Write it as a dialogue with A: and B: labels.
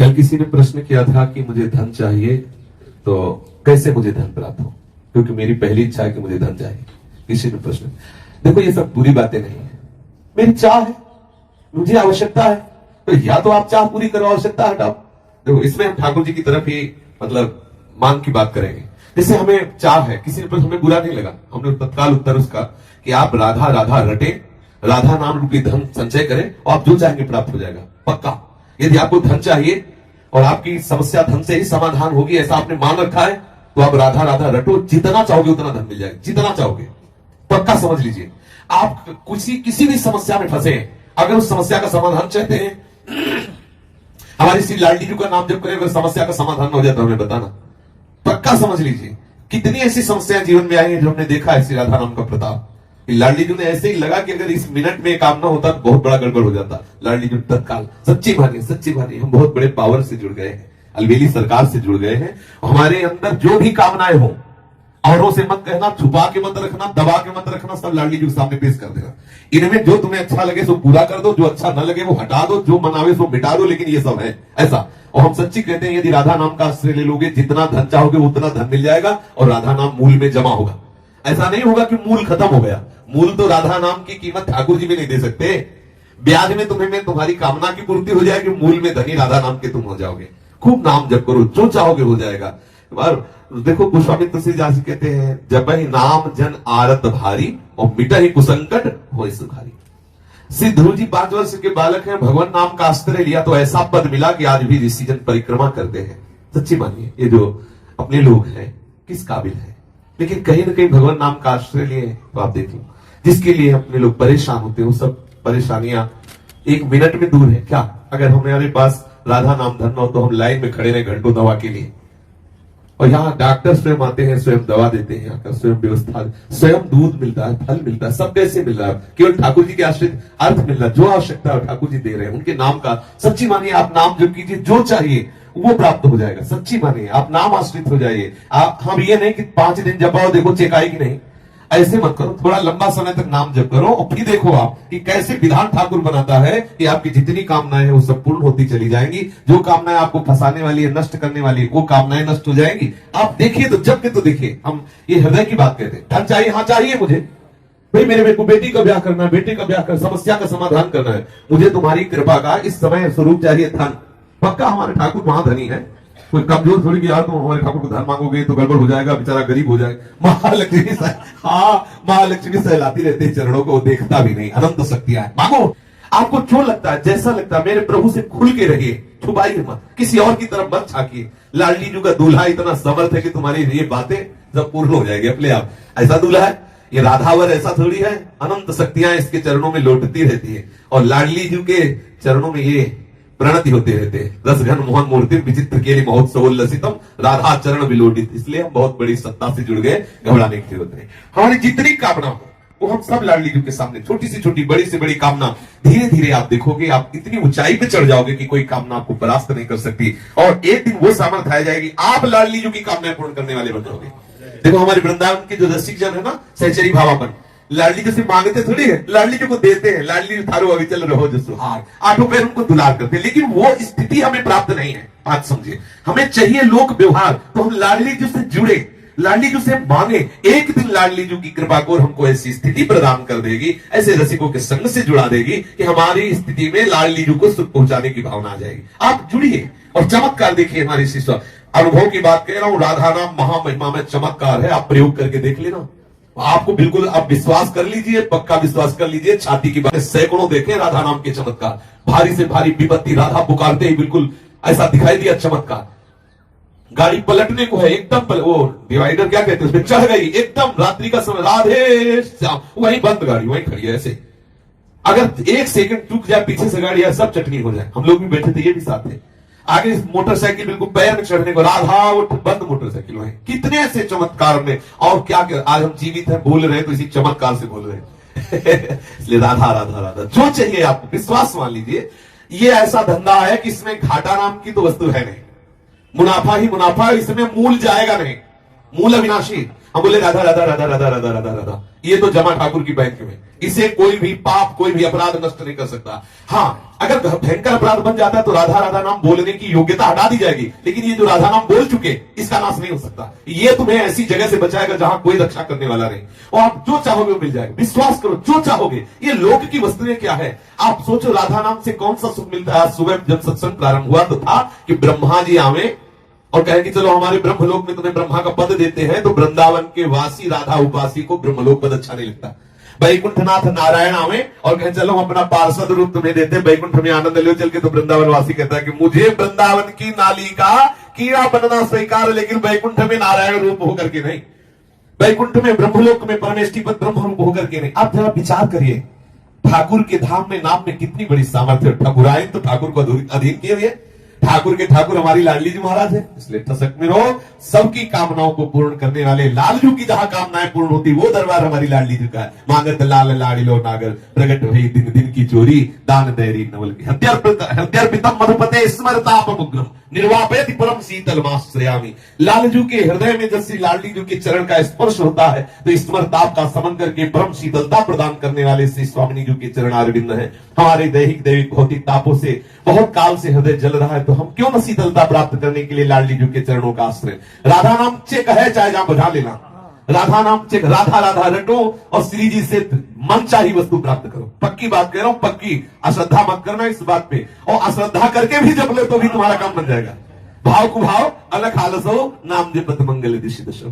A: कल किसी ने प्रश्न किया था कि मुझे धन चाहिए तो कैसे मुझे धन प्राप्त हो, क्योंकि मेरी पहली इच्छा है कि मुझे धन चाहिए। किसी ने प्रश्न, देखो ये सब बुरी बातें नहीं है, मेरी चाह है, मुझे आवश्यकता है, तो या तो आप चाह पूरी करो, आवश्यकता हटाओ। देखो इसमें हम ठाकुर जी की तरफ ही मतलब मांग की बात करेंगे। जैसे हमें चाह है, किसी ने हमें बुरा नहीं लगा, हमने तत्काल उत्तर उसका कि आप राधा राधा रटे, राधा नाम रूपी धन संचय करें और आप जो चाहेंगे प्राप्त हो जाएगा पक्का। यदि आपको धन चाहिए और आपकी समस्या धन से ही समाधान होगी ऐसा आपने मान रखा है, तो आप राधा राधा रटो, जितना चाहोगे उतना धन मिल जाएगा, जितना चाहोगे पक्का समझ लीजिए। आप किसी भी समस्या में फंसे, अगर उस समस्या का समाधान चाहते हैं, हमारी श्री लाडली जी का नाम जब करें, अगर समस्या का समाधान हो जाए तो हमें बताना, पक्का समझ लीजिए। कितनी ऐसी समस्याएं जीवन में आई हैं जो हमने देखा है श्री राधा नाम का प्रताप। लाडली जी ने ऐसे ही लगा कि अगर इस मिनट में काम ना होता तो बहुत बड़ा गड़बड़ हो जाता। लाडली जी तत्काल सच्ची मानिए हम बहुत बड़े पावर से जुड़ गए हैं, अलबेली सरकार से जुड़ गए हैं। हमारे अंदर जो भी कामनाएं हो, औरों से मत कहना, छुपा के मत रखना, दबा के मत रखना, सब लाडली जी के सामने पेश कर देना। इनमें जो तुम्हें अच्छा लगे सो पूरा कर दो, जो अच्छा न लगे वो हटा दो, जो मनावे सो मिटा दो, लेकिन ये सब है ऐसा। और हम सच्ची कहते हैं, यदि राधा नाम का आश्रय ले लोगे, जितना धन चाहोगे उतना धन मिल जाएगा और राधा नाम मूल में जमा होगा। ऐसा नहीं होगा कि मूल खत्म हो गया। मूल तो राधा नाम की कीमत ठाकुर जी भी नहीं दे सकते। ब्याज में तुम्हारी कामना की पूर्ति हो जाएगी, मूल में धनी राधा नाम के तुम हो जाओगे। खूब नाम जप करो, जो चाहोगे हो जाएगा। और देखो गोस्वामी तुलसीदास जी कहते हैं, जब ही नाम जन आरत भारी और मिटा ही कुसंकट हो सुखारी। श्री ध्रुव जी 5 वर्ष के बालक हैं, भगवान नाम का आश्रय लिया तो ऐसा पद मिला कि आज भी ऋषि जन परिक्रमा करते हैं। सच्ची मानिए, ये जो अपने लोग हैं किस काबिल है, लेकिन कहीं ना कहीं भगवान नाम का आश्रय लिए तो आप देख लो, जिसके लिए अपने लोग परेशान होते हैं, वो सब परेशानियां 1 मिनट में दूर है। क्या अगर हमारे पास राधा नाम धन हो तो हम लाइन में खड़े रहे घंटों दवा के लिए, और यहाँ डॉक्टर स्वयं आते हैं, स्वयं दवा देते हैं, यहाँ का स्वयं व्यवस्था, स्वयं दूध मिलता है, फल मिलता है, सब कैसे मिल रहा है? केवल ठाकुर जी के आश्रित अर्थ मिल रहा है, जो आवश्यकता है ठाकुर जी दे रहे हैं उनके नाम का। सच्ची मानिए, आप नाम जप कीजिए, जो चाहिए वो प्राप्त हो जाएगा। सच्ची मानिए, आप नाम आश्रित हो जाइए। आप हम ये नहीं कि 5 दिन जपाओ देखो चेक आएगी नहीं, ऐसे मत करो। थोड़ा लंबा समय तक नाम जप करो और फिर देखो आप कि कैसे विधान ठाकुर बनाता है कि आपकी जितनी कामनाएं हैं वो सब पूर्ण होती चली जाएंगी। जो कामनाएं आपको फंसाने वाली है, नष्ट करने वाली है, वो कामनाएं नष्ट हो जाएंगी। आप देखिए तो जब के तो देखिए। हम ये हृदय की बात कहते हैं। धन चाहिए, हाँ चाहिए मुझे, भाई मेरे को बेटी का ब्याह करना है, बेटे का ब्याह कर, समस्या का समाधान करना है, मुझे तुम्हारी कृपा का इस समय स्वरूप चाहिए धन। पक्का हमारे ठाकुर महाधनी है, कोई कमजोर थोड़ी कि यार तुम हमारे ठाकुर को धन मांगोगे तो गड़बड़ हो जाएगा, बेचारा गरीब हो जाएगा। महालक्ष्मी सहलाती रहते हैं चरणों को, देखता भी नहीं, अनंत शक्तियां है। मांगो, आपको जो लगता है, जैसा लगता है, मेरे प्रभु से खुल के रहिए, छुपाइए मत, किसी और की तरफ मत झांकिए। लाडली जी का दूल्हा इतना समर्थ है कि तुम्हारी ये बातें सब पूर्ण हो जाएगी अपने आप। ऐसा दूल्हा है, ये राधावर ऐसा थोड़ी है, अनंत शक्तियां इसके चरणों में लौटती रहती है। और लाडली जी के चरणों में ये प्रणति होते रहते हैं। रस घन मोहन मूर्ति विचित्र के लिए महोत्सव लसितम, राधा चरण विलोडित। इसलिए हम बहुत बड़ी सत्ता से जुड़ गए, घबराने की जरूरत नहीं। हमारी जितनी कामना हो वो हम सब लाडली जी के सामने, छोटी से छोटी, बड़ी से बड़ी कामना, धीरे धीरे आप देखोगे आप इतनी ऊंचाई पे चढ़ जाओगे कि कोई कामना आपको परास्त नहीं कर सकती। और एक दिन वो सामर्थ्य आ जाएगी, आप लाडली जी की कामनाएं पूर्ण करने वाले बन जाओगे। देखो हमारे वृंदावन के जो रसिक जन है ना, सहचरी भावापन, लाडली जी से मांगते थोड़ी है, लाडली जी को देते हैं। लाडली थारो अभी चल रहो जो सुहाग, आठों पैर उनको दुलार करते हैं। लेकिन वो स्थिति हमें प्राप्त नहीं है। बात समझिए, हमें चाहिए लोक व्यवहार, तो हम लाडली जी से जुड़े, लाडली जी से मांगे। एक दिन लाडली जी की कृपा को हमको ऐसी स्थिति प्रदान कर देगी, ऐसे रसिकों के संग से जुड़ा देगी कि हमारी स्थिति में लाडली जी को सुख पहुंचाने की भावना आ जाएगी। आप जुड़िए और चमत्कार देखिए। हमारी शिष्य अनुभव की बात कह रहा हूं, राधा नाम महामहिमा में चमत्कार है, आप प्रयोग करके देख लेना। आपको बिल्कुल, आप विश्वास कर लीजिए, पक्का विश्वास कर लीजिए, छाती की बात। सैकड़ों देखे राधा नाम के चमत्कार, भारी से भारी विपत्ति, राधा पुकारते ही बिल्कुल ऐसा दिखाई दिया चमत्कार। गाड़ी पलटने को है, एकदम वो डिवाइडर क्या कहते हैं उसमें चढ़ गई, एकदम रात्रि का समय, राधे श्याम, वहीं बंद गाड़ी, वहीं खड़ी है। ऐसे अगर 1 सेकंड चूक जाए पीछे से गाड़ी, सब चटनी हो जाए। हम लोग भी बैठे थे, ये भी साथ थे। आगे मोटरसाइकिल बिल्कुल पैर में चढ़ने को, राधा वो बंद मोटरसाइकिल है। कितने ऐसे चमत्कार में, और क्या आज हम जीवित हैं, बोल रहे हैं तो इसी चमत्कार से बोल रहे हैं। इसलिए राधा राधा राधा जो चाहिए आपको, विश्वास मान लीजिए। ये ऐसा धंधा है कि इसमें घाटा नाम की तो वस्तु है नहीं, मुनाफा ही मुनाफा, इसमें मूल जाएगा नहीं, मूल अविनाशी। हम बोले राधा राधा राधा राधा राधा राधा राधा, ये तो जमा ठाकुर की बैंक में, इसे कोई भी पाप कोई भी अपराध नष्ट नहीं कर सकता। हाँ, अगर भयंकर अपराध बन जाता है तो राधा राधा नाम बोलने की योग्यता हटा दी जाएगी, लेकिन ये जो राधा नाम बोल चुके इसका नाश नहीं हो सकता। ये तुम्हें ऐसी जगह से बचाएगा जहां कोई रक्षा करने वाला नहीं, और आप जो चाहोगे वो मिल जाएगा। विश्वास करो, जो चाहोगे। ये लोक की वस्तुएं क्या है, आप सोचो राधा नाम से कौन सा सुख मिलता है। आज सुबह जब सत्संग प्रारंभ हुआ तो था कि ब्रह्मा जी आवे और कहे कि चलो हमारे ब्रह्मलोक में तुम्हें ब्रह्मा का पद देते हैं, तो वृंदावन के वासी राधा उपासी को ब्रह्मलोक पद अच्छा नहीं लगता। वैकुंठनाथ नारायण आवे और कहे चलो हम अपना पार्षद रूप तुम्हें देते, वैकुंठ में आनंद लो चल के, तो वृंदावन वासी कहता है कि मुझे वृंदावन की नाली का कीड़ा बनना स्वीकार, लेकिन वैकुंठ में नारायण रूप होकर के नहीं, वैकुंठ में ब्रह्मलोक में परमेष्टि पद ब्रह्म रूप होकर के नहीं। आप जरा विचार करिए, ठाकुर के धाम में नाम में कितनी बड़ी सामर्थ्य। ठाकुरायन तो ठाकुर को अधीन किए हुए, ठाकुर के ठाकुर हमारी लाडली जी महाराज है, इसलिए ठसक में रहो। सबकी कामनाओं को पूर्ण करने वाले लालजू की जहां कामनाएं पूर्ण होती वो दरबार हमारी लाडली जी का है। मांगत लाल लाडिलो नागर, प्रगट भई दिन दिन की चोरी, दान दैरी नवल की हत्यार्पितम मधुपते स्मरतापमुग्रम निर्वापेति परम शीतल माश्रयामि। लालजू के हृदय में जब श्री लाडली जी के चरण का स्पर्श होता है तो स्मरताप का समन करके परम शीतलता प्रदान करने वाले श्री स्वामिनी जी के चरण आरविंद है। हमारे दैहिक दैविक भौतिक तापों से बहुत काल से हृदय जल रहा है, तो हम क्यों न शीतलता प्राप्त करने के लिए लाडली जी के चरणों का आश्रय। राधा नाम चेक है, चाहे जहां बुझा लेना, राधा नाम चेक, राधा राधा रटो और श्री जी से मन चाही वस्तु प्राप्त करो। पक्की बात कह रहा हूं, पक्की, अश्रद्धा मत करना इस बात पे। और अश्रद्धा करके भी जब ले तो भी तुम्हारा काम बन जाएगा। भाव को भाव अलग हालस हो, नाम जपत मंगल दिशि दशो।